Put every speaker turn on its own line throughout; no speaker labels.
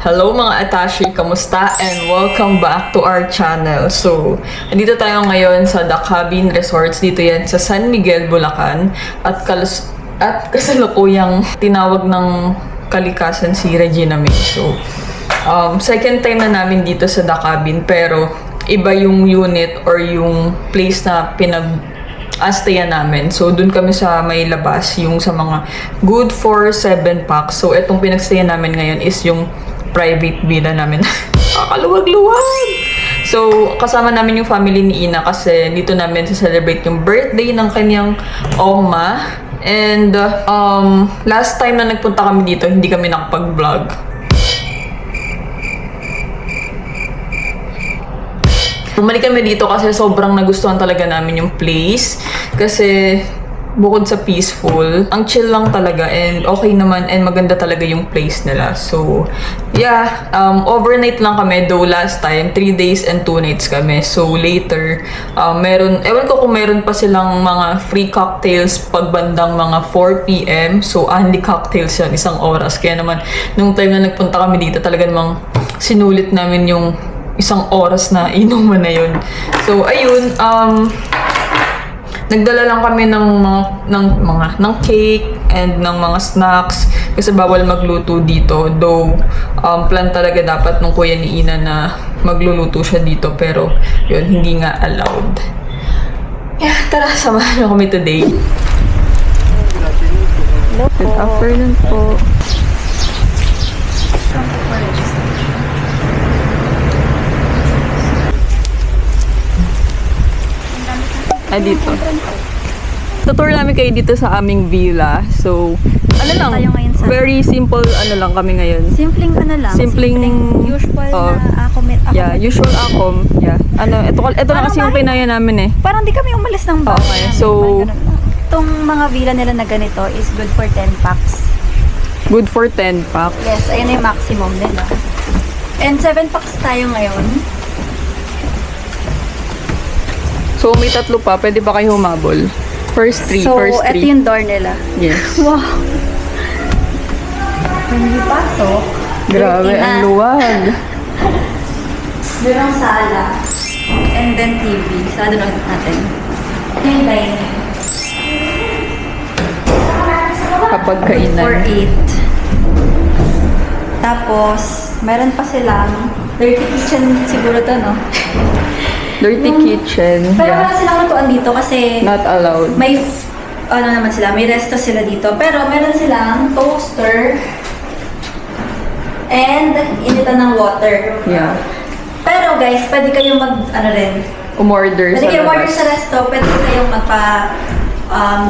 Hello mga Atashi, kamusta? And welcome back to our channel. So, andito tayo ngayon sa The Cabin Resorts. Dito yan sa San Miguel, Bulacan. At kasalukuyang tinawag ng kalikasan si Regina May. So, second time na namin dito sa The Cabin, pero iba yung unit or yung place na pinag-astayan namin. So, dun kami sa may labas, yung sa mga good for 7 packs. So, itong pinagstayan namin ngayon is yung private villa namin. Kakaluwag-luwag! So, kasama namin yung family ni Ina kasi dito namin sa-celebrate yung birthday ng kanyang oma. And, last time na nagpunta kami dito, hindi kami nakapag-vlog. Bumalik kami dito kasi sobrang nagustuhan talaga namin yung place. Kasi bukod sa peaceful, ang chill lang talaga and okay naman and maganda talaga yung place nila. So, yeah, overnight lang kami though last time, 3 days and 2 nights kami. So, later, ewan ko kung meron pa silang mga free cocktails pagbandang mga 4 p.m. So, only cocktails yan, 1 oras. Kaya naman, nung time na nagpunta kami dito, talaga namang sinulit namin yung 1 oras na inuman na yun. So, ayun, nagdala lang kami ng cake and ng mga snacks kasi bawal magluto dito. Though, plan talaga dapat nung kuya ni Ina na magluluto siya dito. Pero, yun, hindi nga allowed. Yeah, tara, samahan niyo kami today.
Hello po.
Good afternoon po. Dito. Tutur namin kayo dito sa aming villa. So, ano lang, very simple lang kami ngayon.
Simpleng usual na accommodation.
Yeah, usual accom. Yeah. Ito na kasi yung kinaya namin eh.
Parang di kami umalis ng bahay.
Okay, so
itong mga villa nila na ganito is good for 10 packs.
Good for 10 packs.
Yes, ayun na yung maximum nila. And 7 packs tayo ngayon.
So, may 3 pa. Pwede ba kayo humabol? First 3.
So, ito yung door nila.
Yes.
Wow! Hindi pasok.
Grabe, ang luwag.
Doon ang sala. And then TV. Sala doon natin. Yung dining.
Kapag kainan.
For 8. Tapos, meron pa silang dirty kitchen siguro to, no?
Dirty kitchen.
Pero
Yeah.
wala silang lutuan dito kasi
Not allowed.
may naman sila, may resto sila dito. Pero meron silang toaster and initan ng water.
Yeah.
Pero guys, pwede kayong rin.
Umorder
Pwede
sa
kayong order
labas.
sa resto, pwede kayong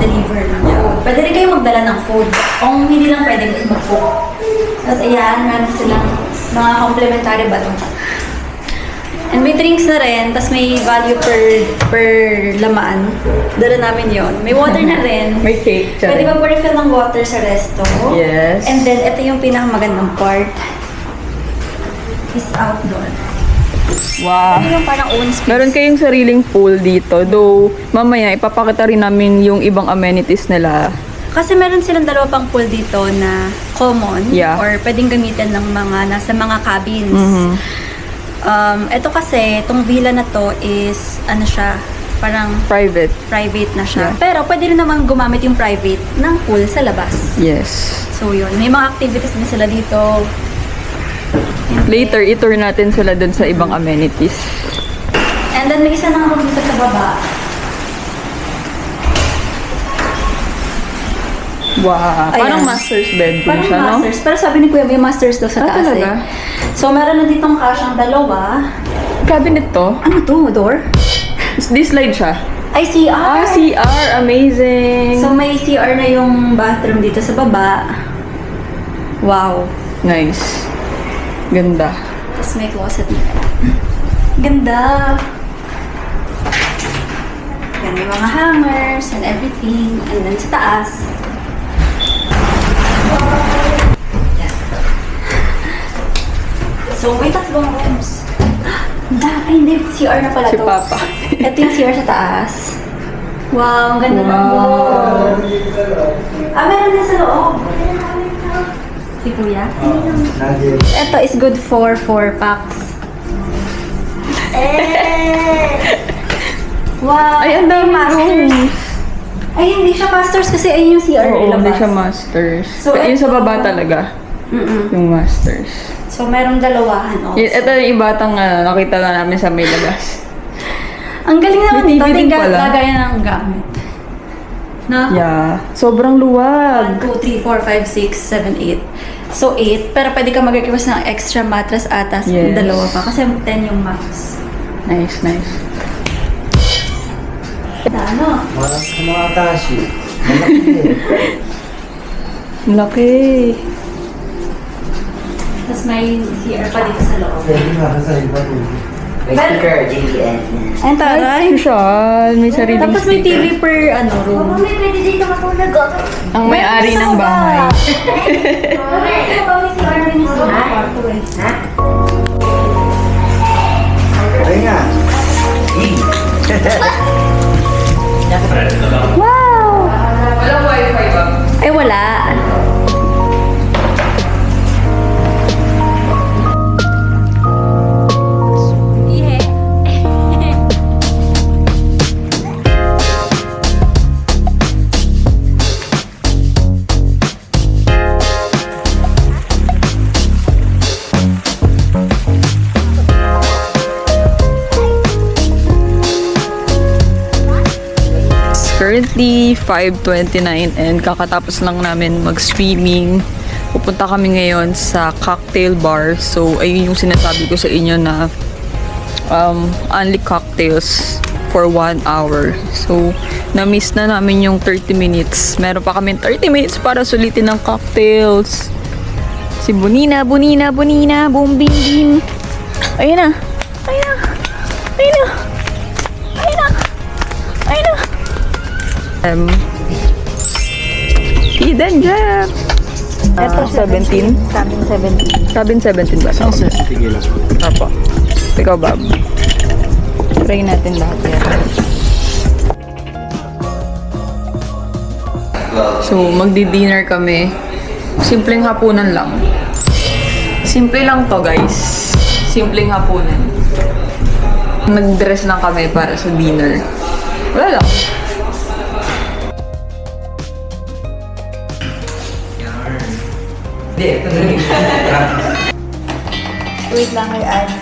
deliver ng food. Pwede rin kayong magdala ng food. Kung hindi lang pwede mag-cook. Tapos ayan, meron silang mga complimentary ba ito. And may drinks na rin, tapos may value per lamaan. Dala namin yon. May water na rin.
May cake.
Pwede ba refill ng water sa resto?
Yes.
And then, ito yung pinakamagandang part. Is outdoor.
Wow.
Ito yung parang own space.
Meron kayong sariling pool dito. Though, mamaya, ipapakita rin namin yung ibang amenities nila.
Kasi meron silang 2 pang pool dito na common.
Yeah.
Or pwedeng gamitin ng nasa mga cabins.
Mhm.
Ito kasi, itong villa na to is, parang
Private.
private na siya.
Yeah.
Pero pwede rin naman gumamit yung private ng pool sa labas.
Yes.
So yun, may mga activities din sila dito.
Later, itour natin sila dun sa ibang amenities.
And then may isa na room dito sa baba.
Wow.
Ayan.
Parang master's bedroom
Parang
siya, no?
masters. Pero sabi ni Kuya, may masters daw sa taas
talaga?
So meron na ditong kasyang 2.
Cabinet to.
Ano to? Door?
This slide siya.
Ay, CR!
CR. Amazing.
So may CR na yung bathroom dito sa baba. Wow.
Nice. Ganda.
Tapos may closet na. Ganda! Yan, may mga hangers and everything. And then sa taas. Yan. So, may 3 rooms. Ay, hindi. CR na pala
Si
to.
Papa.
Ito yung CR sa taas. Wow, ang ganda ng wall. Meron na sa loob. Si Kuya? Ito is good for 4 packs. Wow!
Ay, ang dami
masters. Ay, hindi siya masters kasi ayun yung CR
Oo,
labas.
hindi siya masters.
So,
Yung sa
ito-
baba talaga. Yung masters.
So, merong dalawahan also.
Ito yung ibatang nakita na namin sa may labas.
Ang galing naman
May
nito.
TV din
Tingnan,
pala.
lagayan ng gamit. No?
Yeah. Sobrang
1,
luwag.
2, 3, 4, 5, 6, 7, 8. So, 8. Pero pwede ka mag-request ng extra mattress atas.
Yes.
Dalawa pa. Kasi 10 yung max.
Nice, nice.
Ano?
Walang sa mga tashi.
Laki.
Tapos may CR pa dito sa loob.
Pwede nga sa iba po. May speaker, JBL.
Ayun, taray.
Social. May sariling
Tapos may
speaker.
TV per room.
May pwede dito matulog ako.
Ang may-ari ng bahay.
Ay nga.
Wow!
Walang wifi ba?
Ay, wala.
Currently, 5:29 and kakatapos lang namin mag-swimming. Pupunta kami ngayon sa cocktail bar. So, ayun yung sinasabi ko sa inyo na only cocktails for 1 hour. So, na-miss na namin yung 30 minutes. Meron pa kami 30 minutes para sulitin ng cocktails. Si Bonina, Bonina, Bonina, boom, bim, bim. Ayun na. Ayun na. Ayun na. Ayun na. Ayun na. Hidden gem.
Ito,
17?
Cabin 17.
Cabin 17 ba?
Isang sensitive lang.
Apo. Ikaw, Bob. Try natin lahat yan. So, magdi-dinner kami. Simpleng hapunan lang. Simple lang to, guys. Simpleng hapunan. Nag-dress lang kami para sa dinner. Wala lang.
Wait lang, may ads.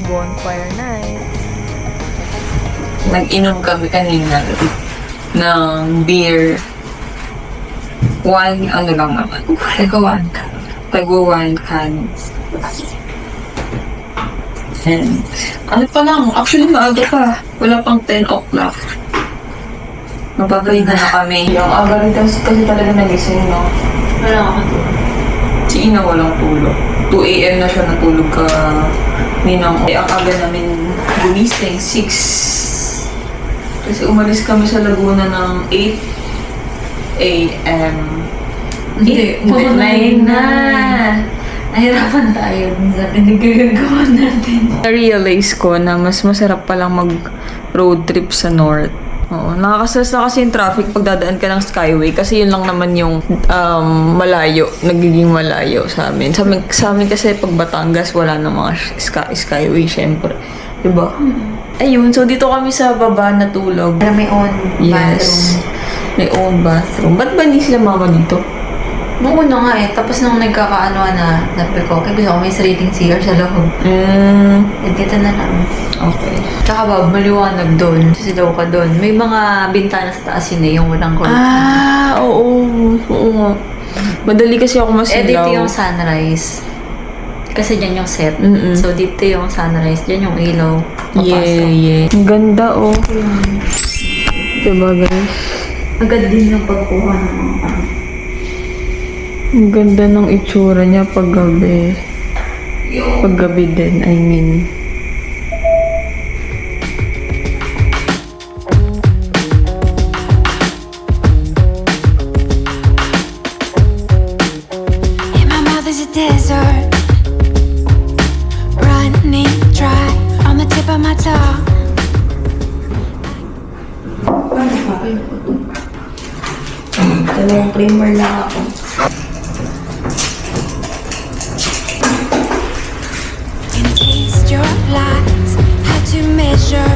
Bonfire night. Nag-inom kami kanina ng beer. One, ano lang naman. Tagwa one can. And, ano pa lang, actually maaga pa. Wala pang 10 o'clock. Mapapahinga na kami. Yung aga rin kasi talaga nagising, no?
Wala ako.
Si Ina walang tulog. 2 a.m. na siya natulog ka ninang. Ang aga namin gumising, 6. Kasi umalis kami sa Laguna ng 8 a.m.
Hindi, 9 na. Nahirapan tayo dun sa pinagagagawa natin.
Na-realize ko na mas masarap palang mag-road trip sa North. Oo, nakakastress na kasi yung traffic pag dadaan ka ng Skyway kasi yun lang naman yung malayo, nagiging malayo sa amin. Sa amin kasi pag Batangas wala na mga Skyway syempre. Diba? Ayun, so dito kami sa baba natulog.
Pero may own
Yes. May own bathroom. Ba't ba hindi sila mama dito?
Nung una nga eh, tapos nung nagkakaano na nabi ko, kaya gusto ko may sariling CR sa loob. Eh, dito na lang.
Okay.
Tsaka ba, maliwanag doon. Kasi daw ka doon. May mga bintana sa taas yun eh, yung walang curtain.
Oo. Oo nga. Madali kasi ako masilaw.
Dito yung sunrise. Kasi dyan yung set.
Mm-mm.
So, dito yung sunrise. Dyan yung ilaw.
Yeah. Ang ganda, oh. Diba, guys?
Agad din yung pagkuha ng mga
Ang ganda ng itsura niya paggabi. Paggabi din, I mean.
In my mouth is a desert, running dry on the tip of my tongue.
Dalawang creamer lang ako.
Can taste your lies, had to measure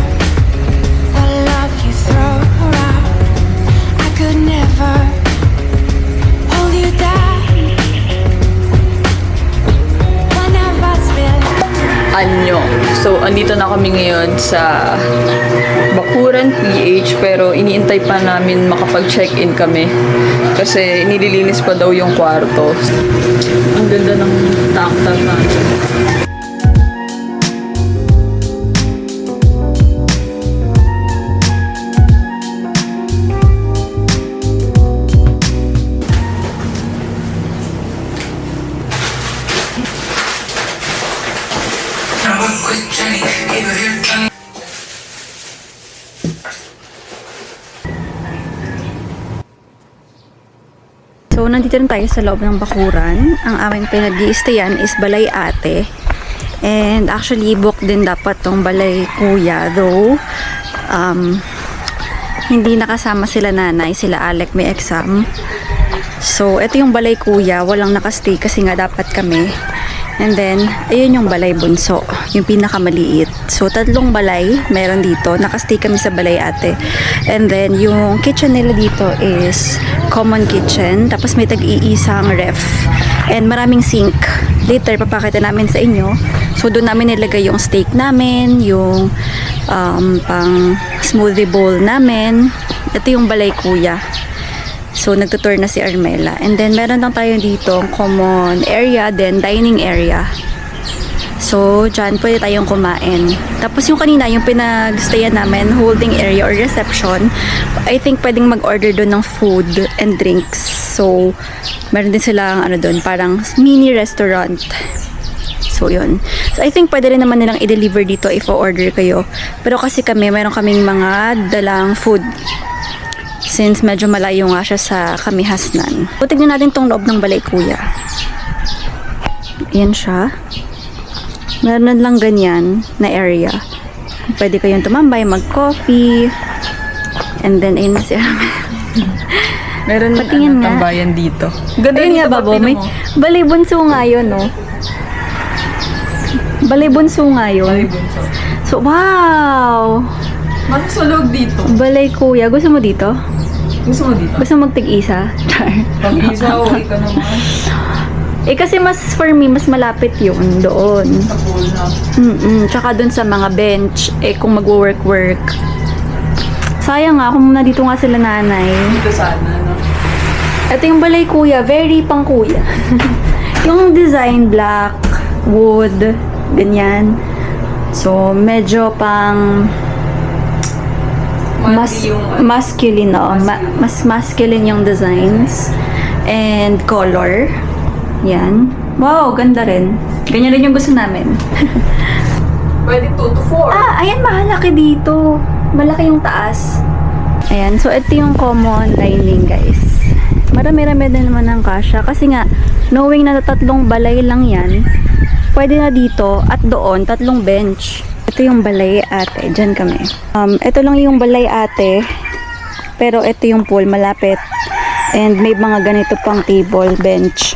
the love you throw around. I could never hold you down. One of us will.
Anyo. So, andito na kami ngayon sa Bakuran PH pero iniintay pa namin makapag-check-in kami kasi nililinis pa daw yung kwarto. Ang ganda ng taktak natin.
So, nandito rin tayo sa loob ng Bakuran. Ang aming pinag-i-stayan is Balay Ate. And actually, book din dapat tong Balay Kuya. Though, hindi nakasama sila nanay, sila Alec may exam. So, ito yung Balay Kuya. Walang nakastay kasi nga dapat kami. And then, ayun yung Balay Bunso, yung pinakamaliit. So, 3 balay meron dito. Nakastay kami sa Balay Ate. And then, yung kitchen nila dito is common kitchen. Tapos may tag-iisang ref. And maraming sink. Later, papakita namin sa inyo. So, doon namin nilagay yung steak namin, yung pang smoothie bowl namin. Ito yung Balay Kuya. So, nagtutour na si Armela. And then, meron lang tayo dito common area, then dining area. So, dyan pwede tayong kumain. Tapos yung kanina, yung pinag-stayan namin, holding area or reception, I think pwedeng mag-order doon ng food and drinks. So, meron din silang doon, parang mini restaurant. So, yun. So, I think pwede rin naman nilang i-deliver dito if o-order kayo. Pero kasi kami, meron kaming mga dalang food. Since medyo malayo nga siya sa Kamihasnan. So, tignan natin tong loob ng Balay Kuya. Ayan siya. Meron lang ganyan na area. Pwede kayong tumambay, mag-coffee. And then, ayun na si Armel.
Meron
Patingin nga.
tambayan dito. Ganda
Ayun
dito,
nga, Babo.
tingnan
May
mo.
Balay Bunso nga yun, no? Balay Bunso nga yun. So, wow!
Bakit sa loob dito?
Balay Kuya. Gusto mo dito?
Gusto mo dito?
Gusto mo magtig-isa? Char.
Pag-isa, okay ka naman.
Eh, kasi for me, mas malapit yun doon.
Sa pool na.
Tsaka doon sa mga bench, kung mag-work. Sayang nga, kung nandito nga sila nanay.
Dito sana, no?
Ito yung Balay Kuya, very pang kuya. Yung design, black, wood, ganyan. So, medyo pang masculine, no? Mas masculine yung designs. And color. Yan. Wow, ganda rin. Ganyan rin yung gusto namin.
Pwede 2 to 4.
Ayan, malaki dito. Malaki yung taas. Ayan, so ito yung common dining, guys. Marami-rami din naman ng kasya. Kasi nga, knowing na 3 balay lang yan, pwede na dito at doon, 3 bench. Ito yung Balay Ate. Diyan kami. Ito lang yung Balay Ate. Pero ito yung pool, malapit. And may mga ganito pang table, bench.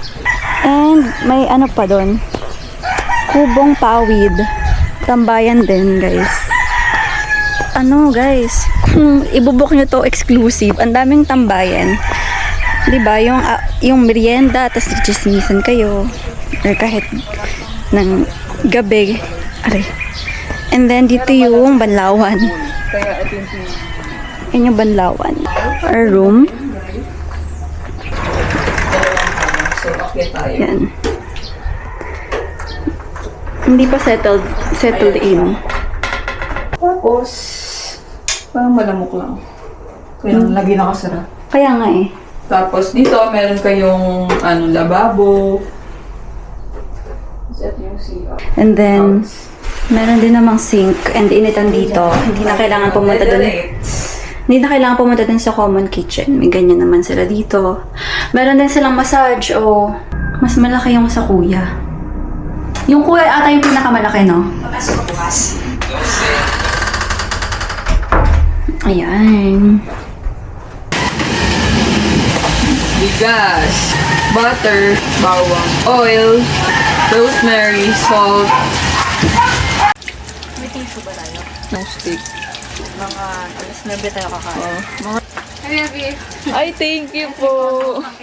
And may ano pa doon. Kubong pawid. Tambayan din, guys. Guys, kung ibubuk nyo to exclusive, ang daming tambayan. 'Di ba? Yung merienda, tas chismisan kayo. Or kahit ng gabi. Aray. And then dito yung banlawan.
Kaya ito yung
Yan yung banlawan. Our room.
so, okay tayo.
Yan. Hindi pa settled in.
Tapos, parang malamok lang. Kaya lagi nakasara.
Kaya nga
Tapos dito, meron kayong lababo. Set yung CR.
And then, meron din namang sink and initan dito. Hindi na kailangan pumunta doon. Hindi na kailangan pumunta dun sa common kitchen. May ganyan naman sila dito. Meron din silang massage o mas malaki yung sa kuya. Yung kuya ata yung pinakamalaki, no? Ayan.
Bigas, butter, bawang, oil, rosemary, salt.
May tissue ba tayo?
No stick.
Mga alas 9 tayo kakain.
Ay, thank you po.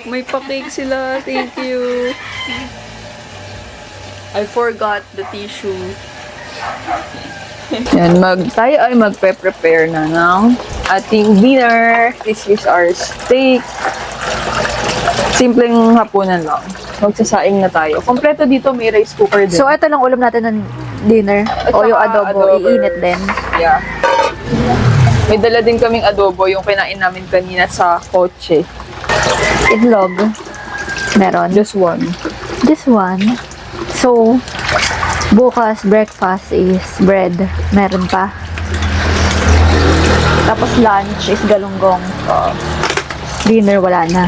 May pa-cake sila. Thank you. I forgot the tissue. Yan, tayo ay magpe-prepare na ng ating dinner. This is our steak. Simpleng hapunan lang. Magsasaing na tayo. Kompleto dito, may rice cooker din.
So, ito lang ulam natin ng dinner.
At
O yung
saka
adobo, iinit din.
Yeah. May dala din kaming adobo, yung kinain namin kanina sa kotse.
Itlog. Meron.
Just one.
This one. So, bukas breakfast is bread. Meron pa. Tapos lunch is galunggong. Dinner wala na.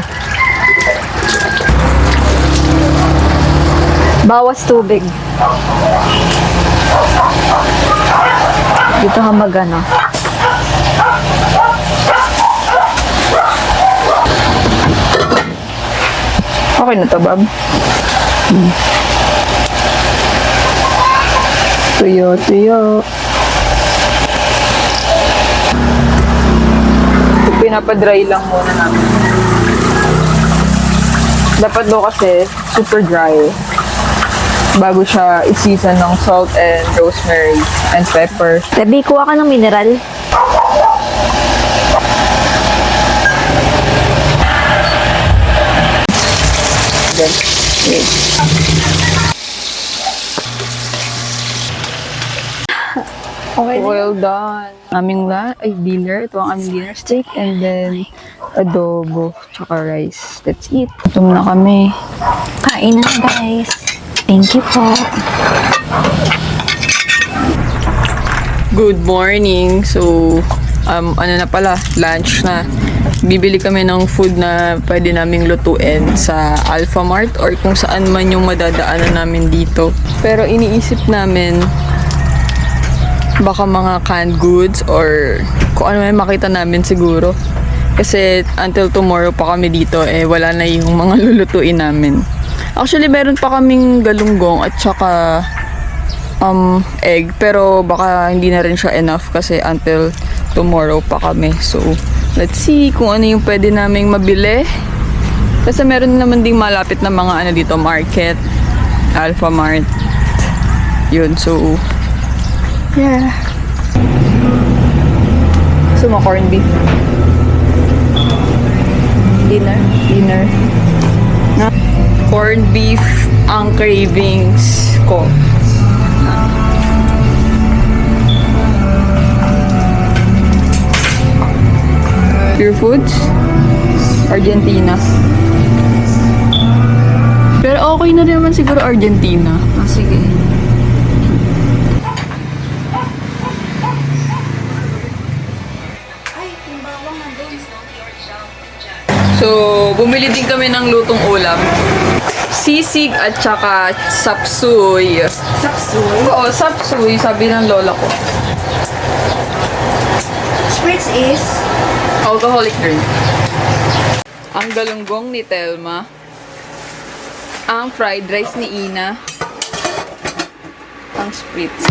Bawas tubig. Dito ka magano.
Okay na to, Bob. Tuyo. Pinapadry lang muna namin. Dapat daw kasi super dry bago siya i-season ng salt and rosemary and pepper.
Tabi, kuha ka ng mineral.
Wait.
Okay.
Well done. Dinner. Ito ang aming dinner steak and then adobo tsaka rice. That's it. Gutom na kami.
Kain na guys. Thank you po.
Good morning. So, lunch na. Bibili kami ng food na pwede naming lutuin sa Alpha Mart or kung saan man yung madadaanan namin dito. Pero iniisip namin baka mga canned goods or kung ano may makita namin siguro. Kasi until tomorrow pa kami dito, wala na yung mga lulutuin namin. Actually, meron pa kaming galunggong at saka egg. Pero baka hindi na rin siya enough kasi until tomorrow pa kami. So, let's see kung ano yung pwede naming mabili. Kasi meron naman ding malapit na mga dito, market, Alpha Mart. Yun, so yeah. So, mga corned beef. Dinner. Corned beef ang cravings ko. Pure Foods, Argentina. Pero okay na rin naman siguro Argentina. Sige. So, bumili din kami ng lutong ulam. Sisig at saka sapsuy. Sapsuy? Oo, sapsuy, sabi ng lola ko.
Spritz is
Alcoholic drink. Ang galunggong ni Telma. Ang fried rice ni Ina. Ang spritz.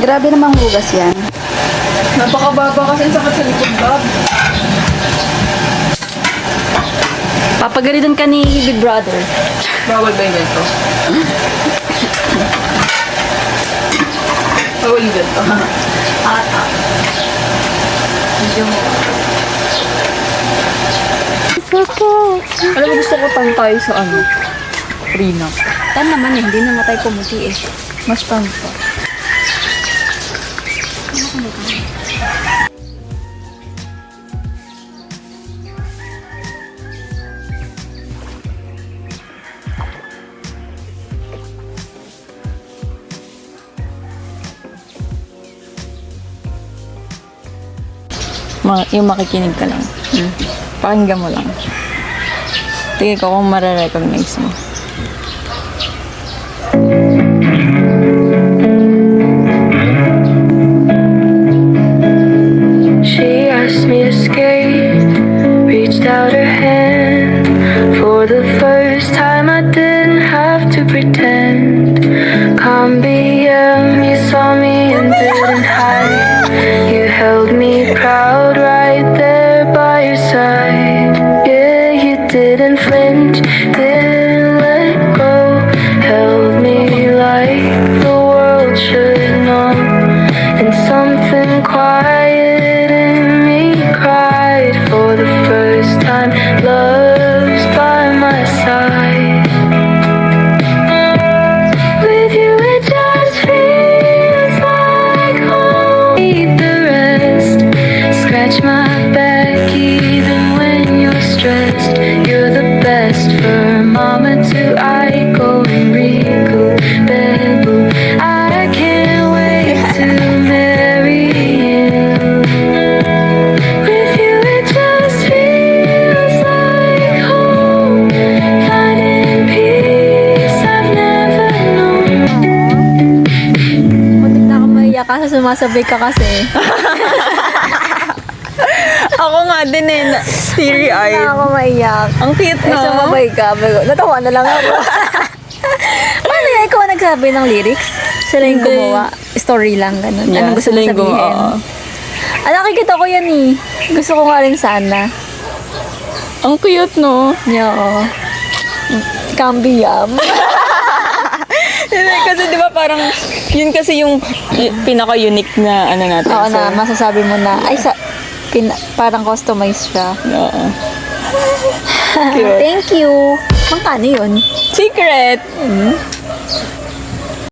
grabe namang hugas yan.
Napakababa kasi sakit sa likod, Bob.
Papagalitan ka ni Big Brother.
Bawal ba yung ganito? Bawal yung ganito.
Medyo mo.
Alam mo, gusto ko tan tayo sa ano? Prenup.
Tan naman eh, hindi na nga tayo pumuti eh.
Mas tan pa. Yung makikinig ka lang. Pakinggan mo lang. Tingin ko kung mararecognize mo.
She asked me to skate, reached out her hand. For the first time, I didn't have to pretend. Come BM, you saw me and didn't hide. You held me proud right there by your side. Yeah, you didn't flinch, didn't let go. Held me like the world should know. And something quiet in me cried for the first time. Love's by my side. With you it just feels like home. Eat the rest. Scratch my back even when you're stressed. You're the best for mama to Aiko and Riku Bebu. I can't wait to marry you. With you it just feels like home. Finding peace I've never known.
Muntik na ako maiyak kasi sumasabay ka kasi.
Ako nga din eh,
Muntik na
teary-eyed.
ako maiyak.
Ang cute,
Eh,
no?
sumabay ka. Natawa na lang ako. Paano yan? Ikaw ang nagsabi ng lyrics? Sila yung
Hindi.
gumawa. Story lang, ganun.
Yeah,
Anong gusto
sila
mo
yung
sabihin?
gumawa.
Nakikita ko yan eh. Gusto ko nga rin sana.
Ang cute, no?
Oo. Kambiyam.
Kasi di ba parang, yun kasi yung pinaka-unique na ano natin.
Oo
So,
na, masasabi mo na, ay, parang customized siya.
Oo. Cute.
Thank you. Magkano yun?
Secret!